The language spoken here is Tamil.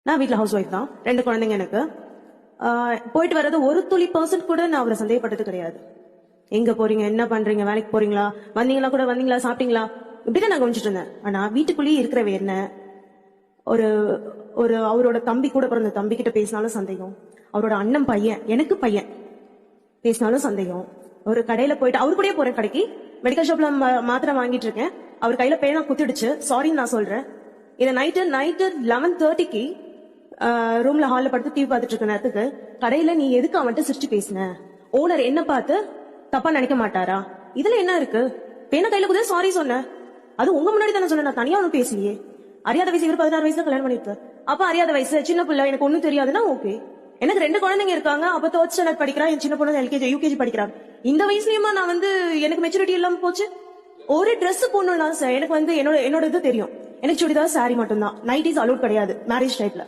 நான் வீட்டுல ஹவுஸ் ஒய்ஃப் தான், 2 குழந்தைங்க எனக்கு. போயிட்டு வர்றது ஒரு துளி % கூட நான் அவரை சந்தேகப்பட்டது கிடையாது. எங்க போறீங்க, என்ன பண்றீங்க, வேலைக்கு போறீங்களா, வந்தீங்களா, சாப்பிட்டீங்களா, இப்படிதான் நான் கவனிச்சிட்டு இருந்தேன். ஆனா வீட்டுக்குள்ளேயே இருக்கிறவ என்ன, ஒரு ஒரு அவரோட தம்பி, கூட பிறந்த தம்பி கிட்ட பேசினாலும் சந்தேகம், அவரோட அண்ணன் பையன், எனக்கு பையன் பேசினாலும் சந்தேகம். ஒரு கடையில போயிட்டு அவரு கூடயே போறேன் கடைக்கு, மெடிக்கல் ஷாப்ல மாத்திரை வாங்கிட்டு இருக்கேன், அவர் கையில பேனா குத்திடுச்சு, சாரின்னு நான் சொல்றேன். இதை நைட்டு 11:30க்கு ரூம்ல ஹால்ல படுத்து டிவி பார்த்துட்டு இருக்க நேரத்துக்கு கடையில நீ எதுக்கு அவன்கிட்ட சிரிச்சு பேசின, ஓனர் என்ன பார்த்து தப்பா நினைக்க மாட்டாரா, இதுல என்ன இருக்கு, பேனா கையில குத சாரி சொன்ன, அது உங்க முன்னாடி தானே சொன்ன, நான் தனியா ஒன்னும் பேசலையே. அறியாத வயசு, இவர் 16 வயசுல கல்யாணம் பண்ணிருக்க, அப்ப அறியாத வயசு, சின்ன பிள்ளை, எனக்கு ஒண்ணும் தெரியாதுன்னா ஓகே. எனக்கு 2 குழந்தைங்க இருக்காங்க, அப்ப 3rd ஸ்டாண்டர்ட் படிக்கிறா, என் சின்ன பொண்ணு LKG UKG படிக்கிறாங்க. இந்த வயசுலயுமா நான் எனக்கு மெச்சூரிட்டி இல்லாம போச்சு. ஒரு ட்ரெஸ் போடணும்னா சார், எனக்கு என்னோட இது தெரியும், எனக்கு சுடிதார் சாரி மட்டும்தான், நைட்டிஸ் அலோட் கிடையாது மேரேஜ் டைப்ல.